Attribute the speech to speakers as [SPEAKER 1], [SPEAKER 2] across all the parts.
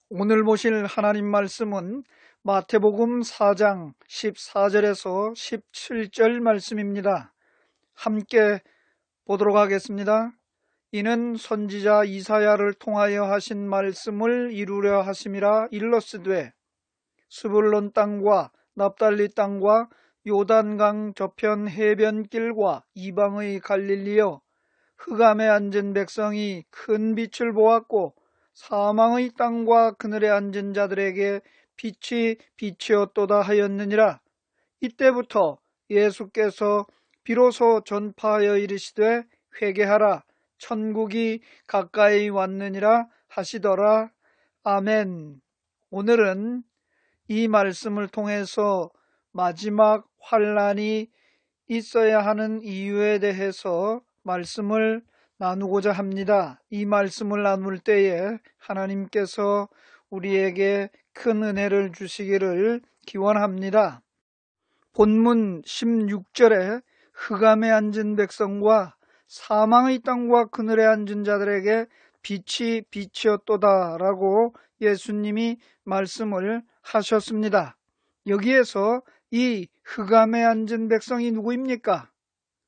[SPEAKER 1] 오늘 보실 하나님 말씀은 마태복음 4장 14절에서 17절 말씀입니다. 함께 보도록 하겠습니다. 이는 선지자 이사야를 통하여 하신 말씀을 이루려 하심이라. 일러스되 스불론 땅과 납달리 땅과 요단강 저편 해변길과 이방의 갈릴리여, 흑암에 앉은 백성이 큰 빛을 보았고 사망의 땅과 그늘에 앉은 자들에게 빛이 비치었도다 하였느니라. 이때부터 예수께서 비로소 전파하여 이르시되 회개하라, 천국이 가까이 왔느니라 하시더라. 아멘. 오늘은 이 말씀을 통해서 마지막 환란이 있어야 하는 이유에 대해서 말씀을 나누고자 합니다. 이 말씀을 나눌 때에 하나님께서 우리에게 큰 은혜를 주시기를 기원합니다. 본문 16절에 흑암에 앉은 백성과 사망의 땅과 그늘에 앉은 자들에게 빛이 비치었도다 라고 예수님이 말씀을 하셨습니다. 여기에서 이 흑암에 앉은 백성이 누구입니까?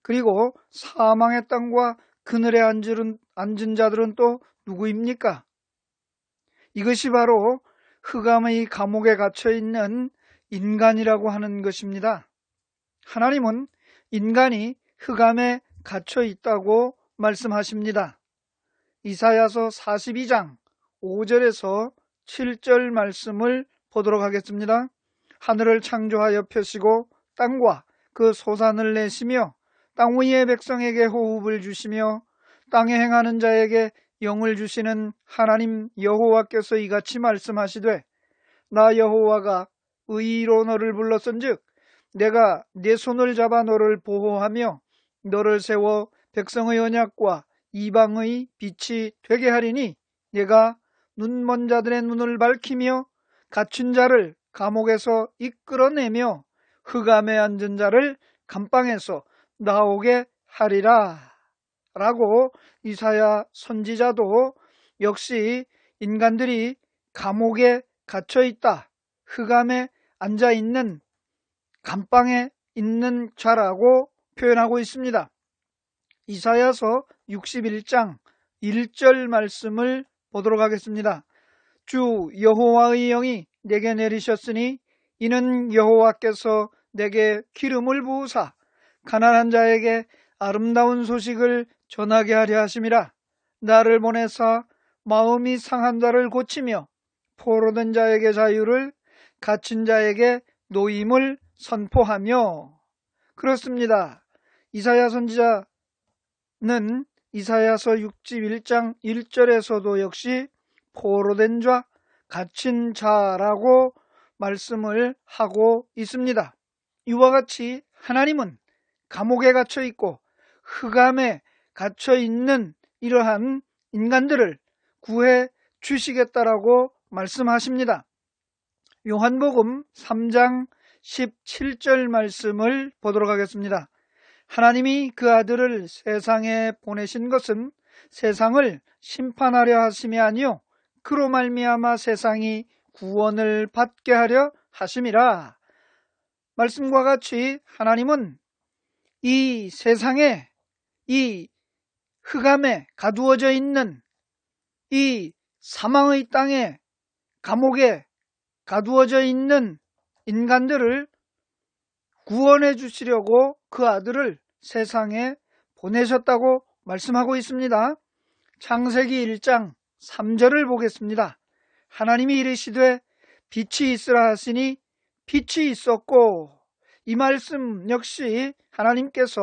[SPEAKER 1] 그리고 사망의 땅과 그늘에 앉은 자들은 또 누구입니까? 이것이 바로 흑암의 감옥에 갇혀있는 인간이라고 하는 것입니다. 하나님은 인간이 흑암에 갇혀 있다고 말씀하십니다. 이사야서 42장 5절에서 7절 말씀을 보도록 하겠습니다. 하늘을 창조하여 펴시고 땅과 그 소산을 내시며 땅 위의 백성에게 호흡을 주시며 땅에 행하는 자에게 영을 주시는 하나님 여호와께서 이같이 말씀하시되, 나 여호와가 의로 너를 불렀은즉 내가 네 손을 잡아 너를 보호하며 너를 세워 백성의 언약과 이방의 빛이 되게 하리니, 내가 눈먼 자들의 눈을 밝히며 갇힌 자를 감옥에서 이끌어내며 흑암에 앉은 자를 감방에서 나오게 하리라 라고 이사야 선지자도 역시 인간들이 감옥에 갇혀있다, 흑암에 앉아있는 감방에 있는 자라고 표현하고 있습니다. 이사야서 61장 1절 말씀을 보도록 하겠습니다. 주 여호와의 영이 내게 내리셨으니 이는 여호와께서 내게 기름을 부으사 가난한 자에게 아름다운 소식을 전하게 하려 하심이라. 나를 보내사 마음이 상한 자를 고치며 포로된 자에게 자유를, 갇힌 자에게 노임을 선포하며. 그렇습니다. 이사야 선지자는 이사야서 61장 1절에서도 역시 포로된 자, 갇힌 자라고 말씀을 하고 있습니다. 이와 같이 하나님은 감옥에 갇혀 있고 흑암에 갇혀 있는 이러한 인간들을 구해 주시겠다라고 말씀하십니다. 요한복음 3장 17절 말씀을 보도록 하겠습니다. 하나님이 그 아들을 세상에 보내신 것은 세상을 심판하려 하심이 아니요 그로 말미암아 세상이 구원을 받게 하려 하심이라. 말씀과 같이 하나님은 이 세상에, 이 흑암에 가두어져 있는 이 사망의 땅에, 감옥에 가두어져 있는 인간들을 구원해 주시려고 그 아들을 세상에 보내셨다고 말씀하고 있습니다. 창세기 1장 3절을 보겠습니다. 하나님이 이르시되 빛이 있으라 하시니 빛이 있었고, 이 말씀 역시 하나님께서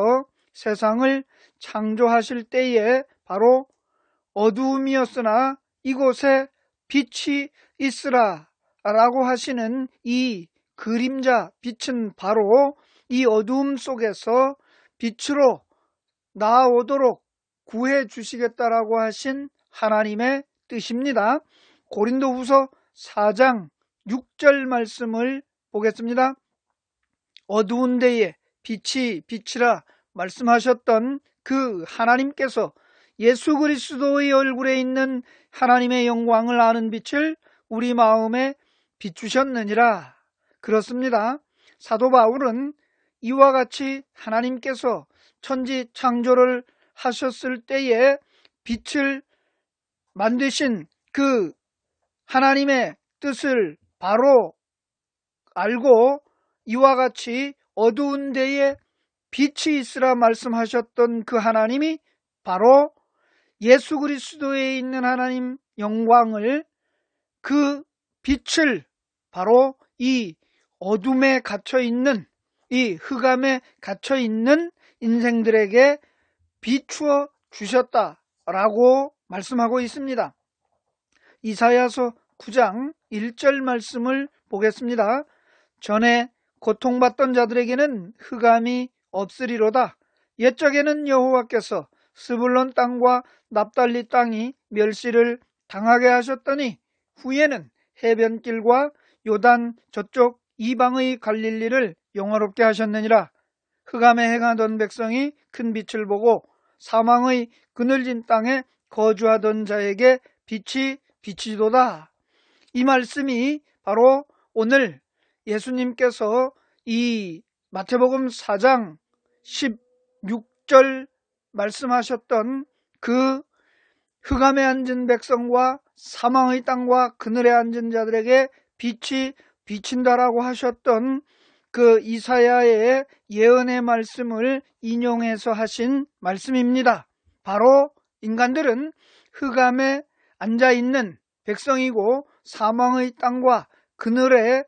[SPEAKER 1] 세상을 창조하실 때에 바로 어두움이었으나 이곳에 빛이 있으라 라고 하시는 이 그림자 빛은 바로 이 어두움 속에서 빛으로 나아오도록 구해 주시겠다라고 하신 하나님의 뜻입니다. 고린도후서 4장 6절 말씀을 보겠습니다. 어두운 데에 빛이 비치라 말씀하셨던 그 하나님께서 예수 그리스도의 얼굴에 있는 하나님의 영광을 아는 빛을 우리 마음에 비추셨느니라. 그렇습니다. 사도 바울은 이와 같이 하나님께서 천지 창조를 하셨을 때에 빛을 만드신 그 하나님의 뜻을 바로 알고 이와 같이 어두운 데에 빛이 있으라 말씀하셨던 그 하나님이 바로 예수 그리스도에 있는 하나님 영광을, 그 빛을 바로 이 어둠에 갇혀있는, 이 흑암에 갇혀있는 인생들에게 비추어 주셨다라고 말씀하고 있습니다. 이사야서 9장 1절 말씀을 보겠습니다. 전에 고통받던 자들에게는 흑암이 없으리로다. 옛적에는 여호와께서 스불론 땅과 납달리 땅이 멸시를 당하게 하셨더니 후에는 해변길과 요단 저쪽 이방의 갈릴리를 영화롭게 하셨느니라. 흑암에 행하던 백성이 큰 빛을 보고 사망의 그늘진 땅에 거주하던 자에게 빛이 비치도다. 이 말씀이 바로 오늘 예수님께서 이 마태복음 4장 16절 말씀하셨던 그 흑암에 앉은 백성과 사망의 땅과 그늘에 앉은 자들에게 빛이 비친다라고 하셨던 그 이사야의 예언의 말씀을 인용해서 하신 말씀입니다. 바로 인간들은 흑암에 앉아있는 백성이고 사망의 땅과 그늘에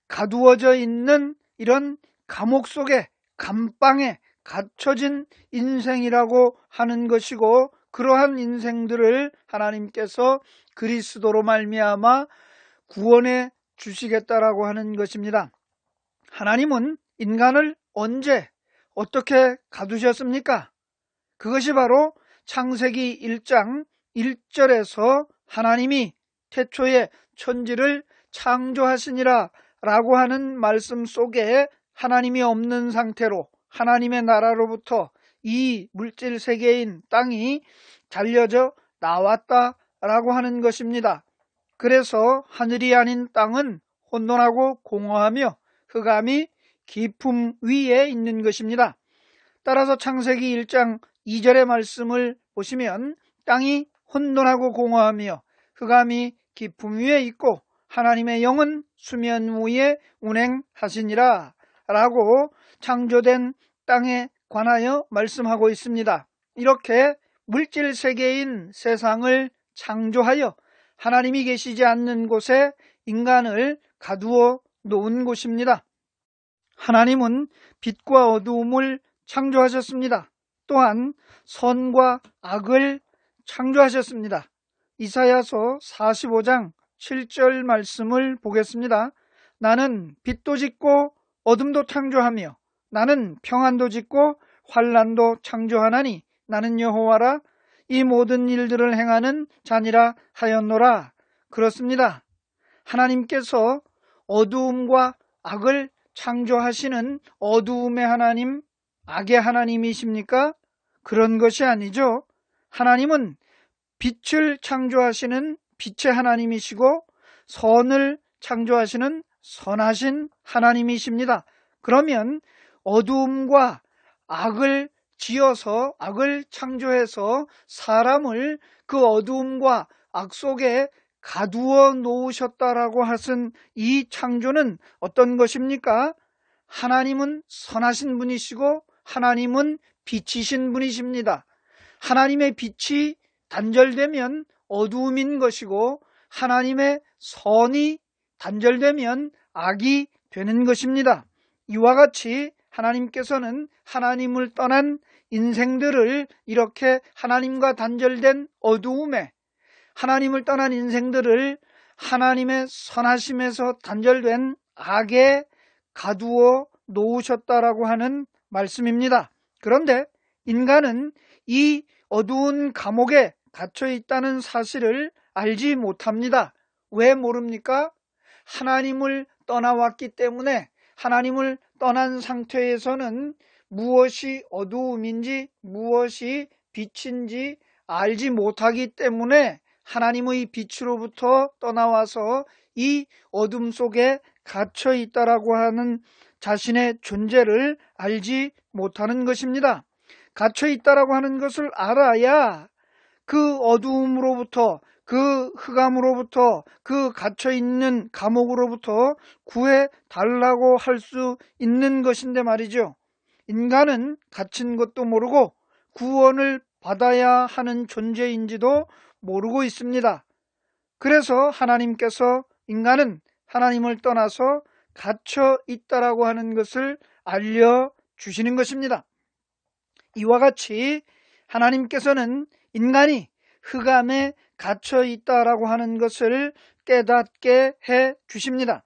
[SPEAKER 1] 가두어져 있는 이런 감옥 속에, 감방에 갇혀진 인생이라고 하는 것이고, 그러한 인생들을 하나님께서 그리스도로 말미암아 구원해 주시겠다라고 하는 것입니다. 하나님은 인간을 언제 어떻게 가두셨습니까? 그것이 바로 창세기 1장 1절에서 하나님이 태초에 천지를 창조하시니라 라고 하는 말씀 속에 하나님이 없는 상태로 하나님의 나라로부터 이 물질 세계인 땅이 잘려져 나왔다라고 하는 것입니다. 그래서 하늘이 아닌 땅은 혼돈하고 공허하며 흑암이 깊음 위에 있는 것입니다. 따라서 창세기 1장 2절의 말씀을 보시면 땅이 혼돈하고 공허하며 흑암이 깊음 위에 있고 하나님의 영은 수면 위에 운행하시니라 라고 창조된 땅에 관하여 말씀하고 있습니다. 이렇게 물질 세계인 세상을 창조하여 하나님이 계시지 않는 곳에 인간을 가두어 놓은 곳입니다. 하나님은 빛과 어두움을 창조하셨습니다. 또한 선과 악을 창조하셨습니다. 이사야서 45장 7절 말씀을 보겠습니다. 나는 빛도 짓고 어둠도 창조하며 나는 평안도 짓고 환난도 창조하나니 나는 여호와라. 이 모든 일들을 행하는 자니라 하였노라. 그렇습니다. 하나님께서 어두움과 악을 창조하시는 어두움의 하나님, 악의 하나님이십니까? 그런 것이 아니죠. 하나님은 빛을 창조하시는 빛의 하나님이시고 선을 창조하시는 선하신 하나님이십니다. 그러면 어두움과 악을 지어서, 악을 창조해서 사람을 그 어두움과 악 속에 가두어 놓으셨다라고 하신 이 창조는 어떤 것입니까? 하나님은 선하신 분이시고 하나님은 빛이신 분이십니다. 하나님의 빛이 단절되면 어두움인 것이고 하나님의 선이 단절되면 악이 되는 것입니다. 이와 같이 하나님께서는 하나님을 떠난 인생들을 이렇게 하나님과 단절된 어두움에, 하나님을 떠난 인생들을 하나님의 선하심에서 단절된 악에 가두어 놓으셨다라고 하는 말씀입니다. 그런데 인간은 이 어두운 감옥에 갇혀 있다는 사실을 알지 못합니다. 왜 모릅니까? 하나님을 떠나왔기 때문에 하나님을 떠난 상태에서는 무엇이 어두움인지 무엇이 빛인지 알지 못하기 때문에 하나님의 빛으로부터 떠나와서 이 어둠 속에 갇혀 있다라고 하는 자신의 존재를 알지 못하는 것입니다. 갇혀 있다라고 하는 것을 알아야 그 어두움으로부터, 그 흑암으로부터, 그 갇혀 있는 감옥으로부터 구해 달라고 할 수 있는 것인데 말이죠. 인간은 갇힌 것도 모르고 구원을 받아야 하는 존재인지도 모르고 있습니다. 그래서 하나님께서 인간은 하나님을 떠나서 갇혀 있다라고 하는 것을 알려주시는 것입니다. 이와 같이 하나님께서는 인간이 흑암에 갇혀 있다라고 하는 것을 깨닫게 해 주십니다.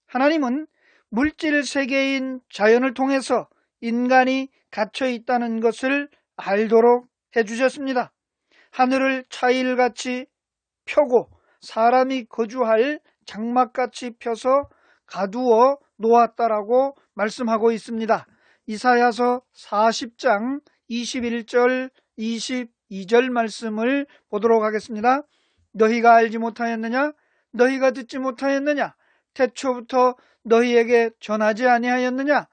[SPEAKER 1] 하나님은 물질 세계인 자연을 통해서 인간이 갇혀 있다는 것을 알도록 해 주셨습니다. 하늘을 차일같이 펴고 사람이 거주할 장막같이 펴서 가두어 놓았다라고 말씀하고 있습니다. 이사야서 40장 21절 22절 말씀을 보도록 하겠습니다. 너희가 알지 못하였느냐? 너희가 듣지 못하였느냐? 태초부터 너희에게 전하지 아니하였느냐?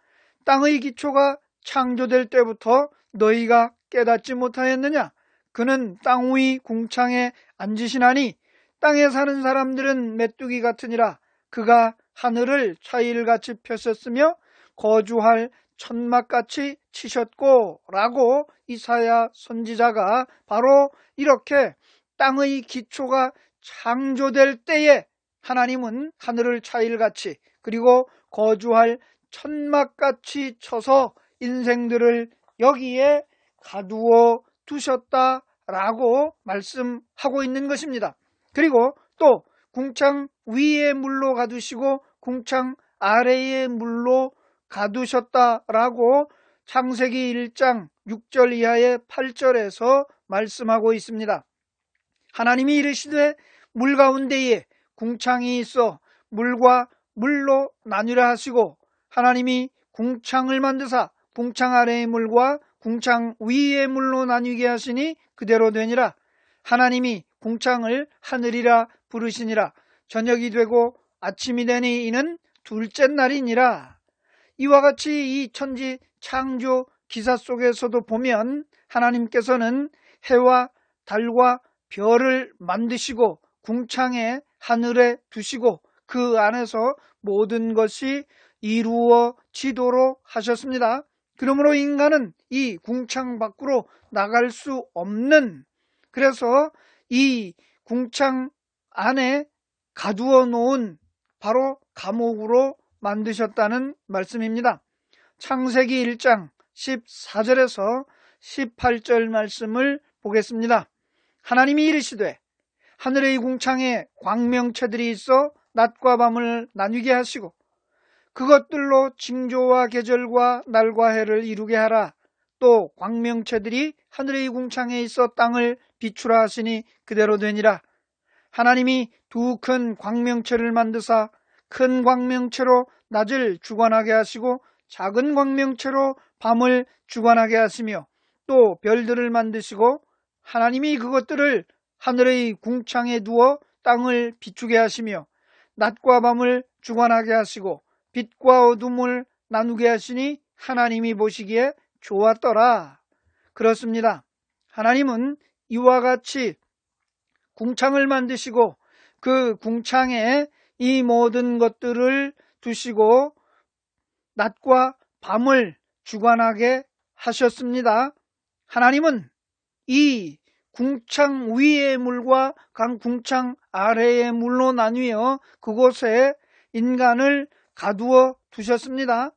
[SPEAKER 1] 땅의 기초가 창조될 때부터 너희가 깨닫지 못하였느냐? 그는 땅 위 궁창에 앉으시나니 땅에 사는 사람들은 메뚜기 같으니라. 그가 하늘을 차일같이 펴셨으며 거주할 천막같이 치셨고 라고 이사야 선지자가 바로 이렇게 땅의 기초가 창조될 때에 하나님은 하늘을 차일같이 그리고 거주할 천막같이 쳐서 인생들을 여기에 가두어 두셨다라고 말씀하고 있는 것입니다. 그리고 또 궁창 위의 물로 가두시고 궁창 아래의 물로 가두셨다라고 창세기 1장 6절 이하의 8절에서 말씀하고 있습니다. 하나님이 이르시되 물 가운데에 궁창이 있어 물과 물로 나뉘라 하시고 하나님이 궁창을 만드사 궁창 아래의 물과 궁창 위의 물로 나뉘게 하시니 그대로 되니라. 하나님이 궁창을 하늘이라 부르시니라. 저녁이 되고 아침이 되니 이는 둘째 날이니라. 이와 같이 이 천지 창조 기사 속에서도 보면 하나님께서는 해와 달과 별을 만드시고 궁창에 하늘에 두시고 그 안에서 모든 것이 이루어지도록 하셨습니다. 그러므로 인간은 이 궁창 밖으로 나갈 수 없는, 그래서 이 궁창 안에 가두어 놓은 바로 감옥으로 만드셨다는 말씀입니다. 창세기 1장 14절에서 18절 말씀을 보겠습니다. 하나님이 이르시되 하늘의 궁창에 광명체들이 있어 낮과 밤을 나뉘게 하시고 그것들로 징조와 계절과 날과 해를 이루게 하라. 또 광명체들이 하늘의 궁창에 있어 땅을 비추라 하시니 그대로 되니라. 하나님이 두 큰 광명체를 만드사 큰 광명체로 낮을 주관하게 하시고 작은 광명체로 밤을 주관하게 하시며 또 별들을 만드시고 하나님이 그것들을 하늘의 궁창에 두어 땅을 비추게 하시며 낮과 밤을 주관하게 하시고 빛과 어둠을 나누게 하시니 하나님이 보시기에 좋았더라. 그렇습니다. 하나님은 이와 같이 궁창을 만드시고 그 궁창에 이 모든 것들을 두시고 낮과 밤을 주관하게 하셨습니다. 하나님은 이 궁창 위의 물과 궁창 아래의 물로 나뉘어 그곳에 인간을 가두어 두셨습니다.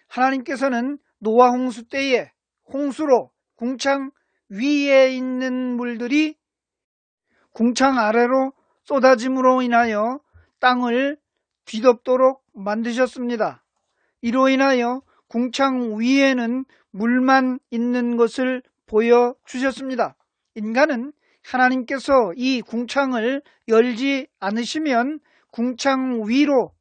[SPEAKER 1] 하나님께서는 노아 홍수 때에 홍수로 궁창 위에 있는 물들이 궁창 아래로 쏟아짐으로 인하여 땅을 뒤덮도록 만드셨습니다. 이로 인하여 궁창 위에는 물만 있는 것을 보여주셨습니다. 인간은 하나님께서 이 궁창을 열지 않으시면 궁창 위로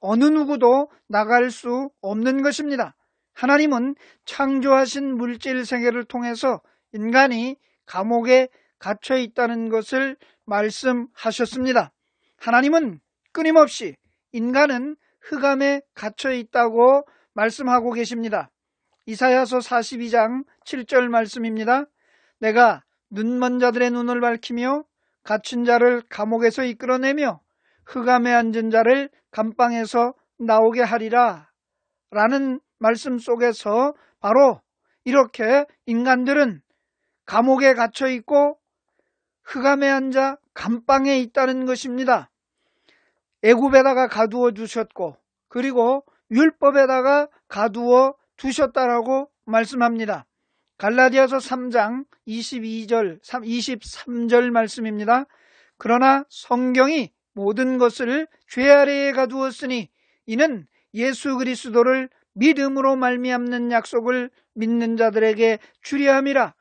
[SPEAKER 1] 어느 누구도 나갈 수 없는 것입니다. 하나님은 창조하신 물질 세계를 통해서 인간이 감옥에 갇혀 있다는 것을 말씀하셨습니다. 하나님은 끊임없이 인간은 흑암에 갇혀 있다고 말씀하고 계십니다. 이사야서 42장 7절 말씀입니다. 내가 눈먼 자들의 눈을 밝히며 갇힌 자를 감옥에서 이끌어내며 흑암에 앉은 자를 감방에서 나오게 하리라 라는 말씀 속에서 바로 이렇게 인간들은 감옥에 갇혀 있고 흑암에 앉아 감방에 있다는 것입니다. 애굽에다가 가두어 두셨고 그리고 율법에다가 가두어 두셨다라고 말씀합니다. 갈라디아서 3장 22절 23절 말씀입니다. 그러나 성경이 모든 것을 죄 아래에 가두었으니 이는 예수 그리스도를 믿음으로 말미암는 약속을 믿는 자들에게 주려 함이라.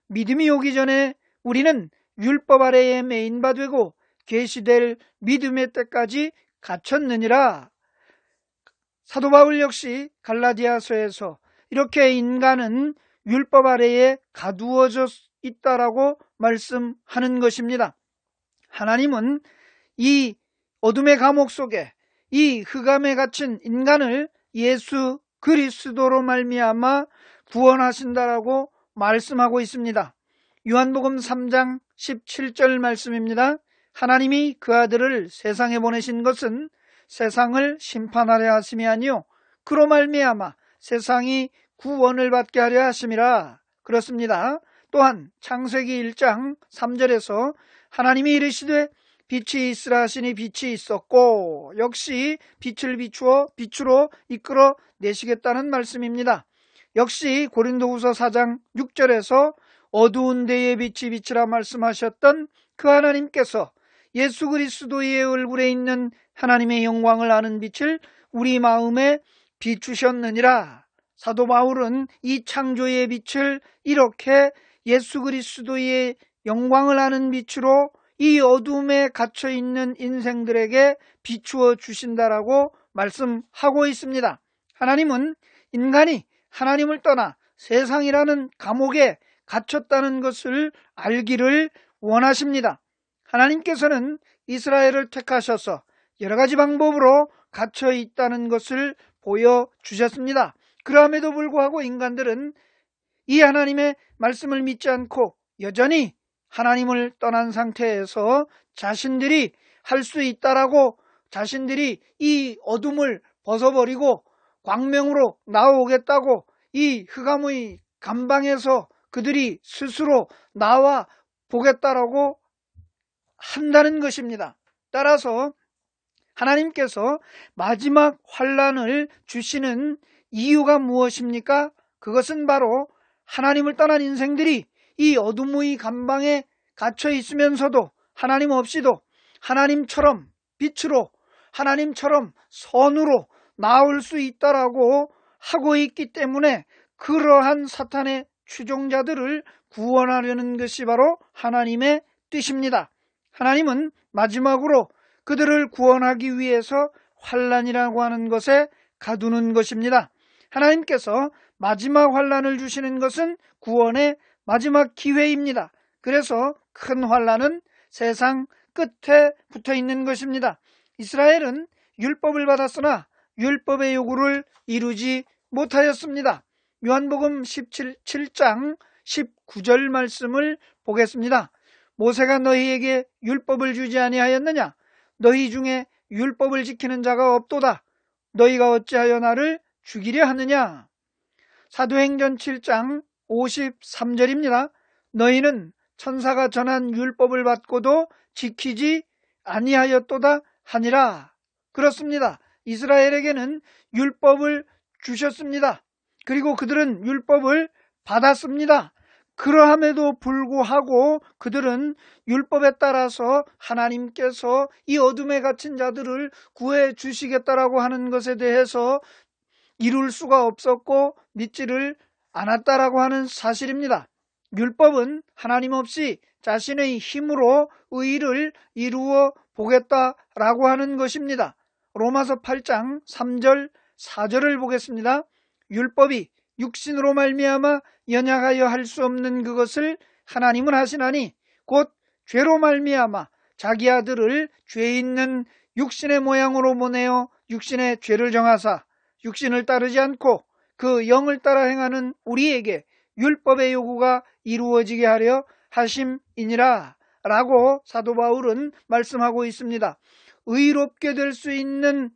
[SPEAKER 1] 믿음이 오기 전에 우리는 율법 아래에 매인 바 되고 계시될 믿음의 때까지 갇혔느니라. 사도 바울 역시 갈라디아서에서 이렇게 인간은 율법 아래에 가두어져 있다라고 말씀하는 것입니다. 하나님은 이 어둠의 감옥 속에 이 흑암에 갇힌 인간을 예수 그리스도로 말미암아 구원하신다라고 말씀하고 있습니다. 요한복음 3장 17절 말씀입니다. 하나님이 그 아들을 세상에 보내신 것은 세상을 심판하려 하심이 아니요 그로 말미암아 세상이 구원을 받게 하려 하심이라. 그렇습니다. 또한 창세기 1장 3절에서 하나님이 이르시되 빛이 있으라 하시니 빛이 있었고 역시 빛을 비추어 빛으로 이끌어 내시겠다는 말씀입니다. 역시 고린도후서 4장 6절에서 어두운 데에 빛이 비치라 말씀하셨던 그 하나님께서 예수 그리스도의 얼굴에 있는 하나님의 영광을 아는 빛을 우리 마음에 비추셨느니라. 사도 바울은 이 창조의 빛을 이렇게 예수 그리스도의 영광을 아는 빛으로 이 어둠에 갇혀있는 인생들에게 비추어 주신다라고 말씀하고 있습니다. 하나님은 인간이 하나님을 떠나 세상이라는 감옥에 갇혔다는 것을 알기를 원하십니다. 하나님께서는 이스라엘을 택하셔서 여러 가지 방법으로 갇혀 있다는 것을 보여주셨습니다. 그럼에도 불구하고 인간들은 이 하나님의 말씀을 믿지 않고 여전히 하나님을 떠난 상태에서 자신들이 할 수 있다라고 자신들이 이 어둠을 벗어버리고 광명으로 나오겠다고 이 흑암의 감방에서 그들이 스스로 나와 보겠다라고 한다는 것입니다. 따라서 하나님께서 마지막 환란을 주시는 이유가 무엇입니까? 그것은 바로 하나님을 떠난 인생들이 이 어둠의 감방에 갇혀 있으면서도 하나님 없이도 하나님처럼 빛으로 하나님처럼 선으로 나올 수 있다라고 하고 있기 때문에 그러한 사탄의 추종자들을 구원하려는 것이 바로 하나님의 뜻입니다. 하나님은 마지막으로 그들을 구원하기 위해서 환란이라고 하는 것에 가두는 것입니다. 하나님께서 마지막 환란을 주시는 것은 구원의 마지막 기회입니다. 그래서 큰 환란은 세상 끝에 붙어 있는 것입니다. 이스라엘은 율법을 받았으나 율법의 요구를 이루지 못하였습니다. 요한복음 17장 19절 말씀을 보겠습니다. 모세가 너희에게 율법을 주지 아니하였느냐? 너희 중에 율법을 지키는 자가 없도다. 너희가 어찌하여 나를 죽이려 하느냐? 사도행전 7장 53절입니다. 너희는 천사가 전한 율법을 받고도 지키지 아니하였도다 하니라. 그렇습니다. 이스라엘에게는 율법을 주셨습니다. 그리고 그들은 율법을 받았습니다. 그러함에도 불구하고 그들은 율법에 따라서 하나님께서 이 어둠에 갇힌 자들을 구해 주시겠다라고 하는 것에 대해서 이룰 수가 없었고 믿지를 않았다라고 하는 사실입니다. 율법은 하나님 없이 자신의 힘으로 의를 이루어 보겠다라고 하는 것입니다. 로마서 8장 3절 4절을 보겠습니다. 율법이 육신으로 말미암아 연약하여 할 수 없는 그것을 하나님은 하시나니 곧 죄로 말미암아 자기 아들을 죄 있는 육신의 모양으로 보내어 육신의 죄를 정하사 육신을 따르지 않고 그 영을 따라 행하는 우리에게 율법의 요구가 이루어지게 하려 하심이니라 라고 사도 바울은 말씀하고 있습니다. 의롭게 될 수 있는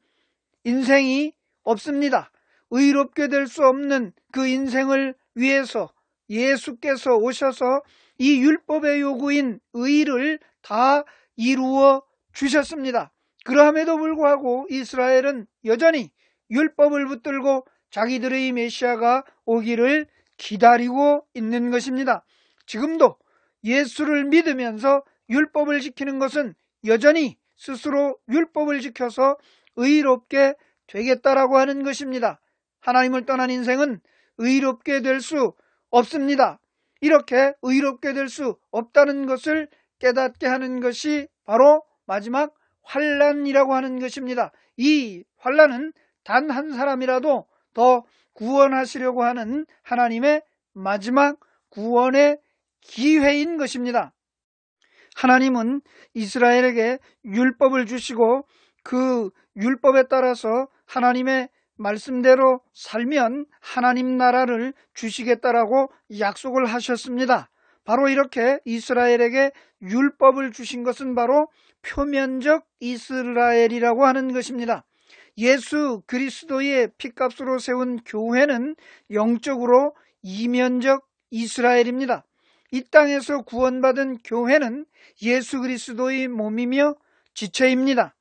[SPEAKER 1] 인생이 없습니다. 의롭게 될 수 없는 그 인생을 위해서 예수께서 오셔서 이 율법의 요구인 의를 다 이루어 주셨습니다. 그럼에도 불구하고 이스라엘은 여전히 율법을 붙들고 자기들의 메시아가 오기를 기다리고 있는 것입니다. 지금도 예수를 믿으면서 율법을 지키는 것은 여전히 스스로 율법을 지켜서 의롭게 되겠다라고 하는 것입니다. 하나님을 떠난 인생은 의롭게 될 수 없습니다. 이렇게 의롭게 될 수 없다는 것을 깨닫게 하는 것이 바로 마지막 환난이라고 하는 것입니다. 이 환난은 단 한 사람이라도 더 구원하시려고 하는 하나님의 마지막 구원의 기회인 것입니다. 하나님은 이스라엘에게 율법을 주시고 그 율법에 따라서 하나님의 말씀대로 살면 하나님 나라를 주시겠다라고 약속을 하셨습니다. 바로 이렇게 이스라엘에게 율법을 주신 것은 바로 표면적 이스라엘이라고 하는 것입니다. 예수 그리스도의 피값으로 세운 교회는 영적으로 이면적 이스라엘입니다. 이 땅에서 구원받은 교회는 예수 그리스도의 몸이며 지체입니다.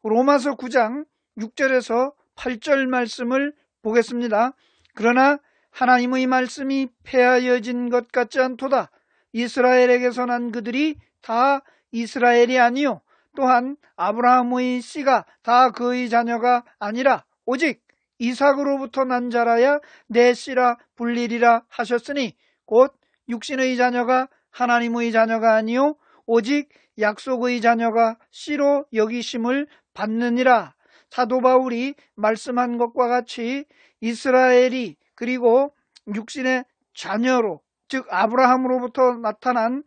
[SPEAKER 1] 로마서 9장 6절에서 8절 말씀을 보겠습니다. 그러나 하나님의 말씀이 폐하여진 것 같지 않도다. 이스라엘에게서 난 그들이 다 이스라엘이 아니요 또한 아브라함의 씨가 다 그의 자녀가 아니라 오직 이삭으로부터 난 자라야 내 씨라 불리리라 하셨으니 곧 육신의 자녀가 하나님의 자녀가 아니요 오직 약속의 자녀가 씨로 여기심을 받느니라. 사도 바울이 말씀한 것과 같이 이스라엘이 그리고 육신의 자녀로 즉 아브라함으로부터 나타난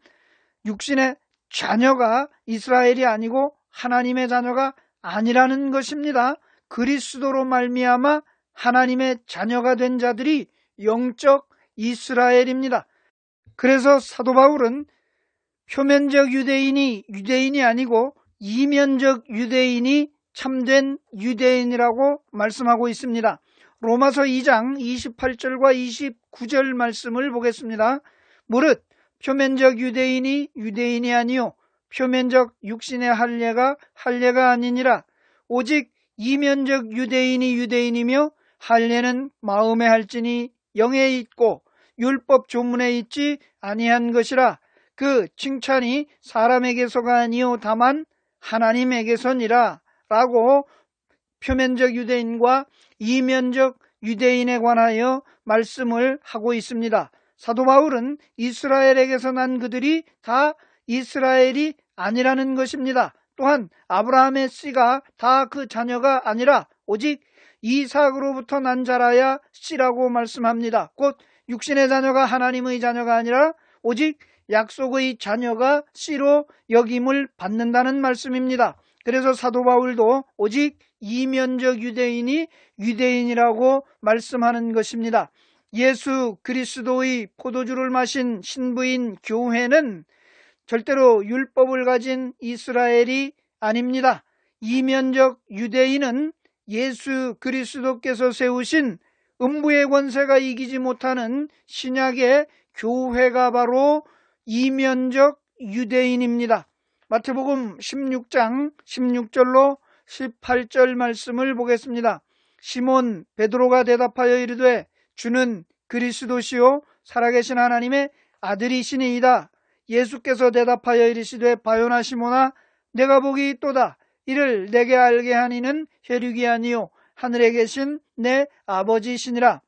[SPEAKER 1] 육신의 자녀가 이스라엘이 아니고 하나님의 자녀가 아니라는 것입니다. 그리스도로 말미암아 하나님의 자녀가 된 자들이 영적 이스라엘입니다. 그래서 사도 바울은 표면적 유대인이 유대인이 아니고 이면적 유대인이 참된 유대인이라고 말씀하고 있습니다. 로마서 2장 28절과 29절 말씀을 보겠습니다. 무릇 표면적 유대인이 유대인이 아니요 표면적 육신의 할례가 할례가 아니니라. 오직 이면적 유대인이 유대인이며 할례는 마음에 할지니 영에 있고 율법 조문에 있지 아니한 것이라. 그 칭찬이 사람에게서가 아니요 다만 하나님에게서니라 라고 표면적 유대인과 이면적 유대인에 관하여 말씀을 하고 있습니다. 사도 바울은 이스라엘에게서 난 그들이 다 이스라엘이 아니라는 것입니다. 또한 아브라함의 씨가 다 그 자녀가 아니라 오직 이삭으로부터 난 자라야 씨라고 말씀합니다. 곧 육신의 자녀가 하나님의 자녀가 아니라 오직 약속의 자녀가 씨로 여김을 받는다는 말씀입니다. 그래서 사도 바울도 오직 이면적 유대인이 유대인이라고 말씀하는 것입니다. 예수 그리스도의 포도주를 마신 신부인 교회는 절대로 율법을 가진 이스라엘이 아닙니다. 이면적 유대인은 예수 그리스도께서 세우신 음부의 권세가 이기지 못하는 신약의 교회가 바로 이면적 유대인입니다. 마태복음 16장 16절로 18절 말씀을 보겠습니다. 시몬 베드로가 대답하여 이르되 주는 그리스도시요 살아계신 하나님의 아들이시니이다. 예수께서 대답하여 이르시되 바요나 시몬아 내가 복이 있도다. 이를 내게 알게 하니는 혈육이 아니요 하늘에 계신 내 아버지시니라.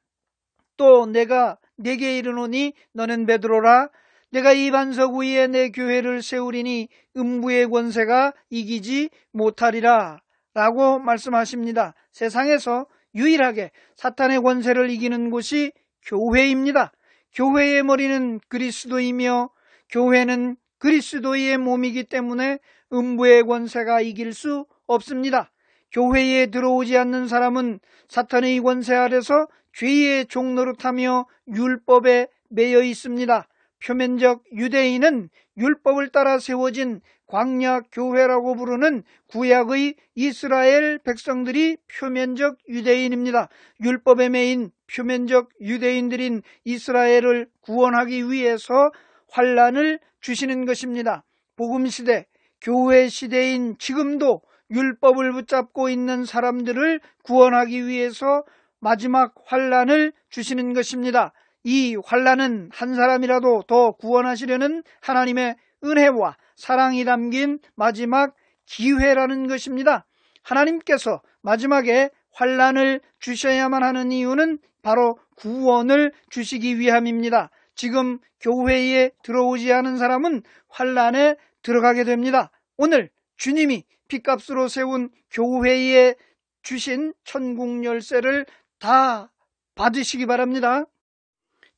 [SPEAKER 1] 또 내가 네게 이르노니 너는 베드로라. 내가 이 반석 위에 내 교회를 세우리니 음부의 권세가 이기지 못하리라 라고 말씀하십니다. 세상에서 유일하게 사탄의 권세를 이기는 곳이 교회입니다. 교회의 머리는 그리스도이며 교회는 그리스도의 몸이기 때문에 음부의 권세가 이길 수 없습니다. 교회에 들어오지 않는 사람은 사탄의 권세 아래서 죄의 종노릇하며 율법에 매여 있습니다. 표면적 유대인은 율법을 따라 세워진 광야 교회라고 부르는 구약의 이스라엘 백성들이 표면적 유대인입니다. 율법에 매인 표면적 유대인들인 이스라엘을 구원하기 위해서 환난을 주시는 것입니다. 복음시대, 교회 시대인 지금도 율법을 붙잡고 있는 사람들을 구원하기 위해서 마지막 환난을 주시는 것입니다. 이 환난은 한 사람이라도 더 구원하시려는 하나님의 은혜와 사랑이 담긴 마지막 기회라는 것입니다. 하나님께서 마지막에 환난을 주셔야만 하는 이유는 바로 구원을 주시기 위함입니다. 지금 교회에 들어오지 않은 사람은 환난에 들어가게 됩니다. 오늘 주님이 핏값으로 세운 교회에 주신 천국 열쇠를 다 받으시기 바랍니다.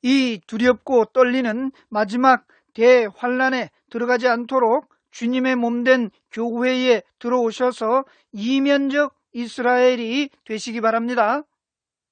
[SPEAKER 1] 이 두렵고 떨리는 마지막 대환난에 들어가지 않도록 주님의 몸된 교회에 들어오셔서 이면적 이스라엘이 되시기 바랍니다.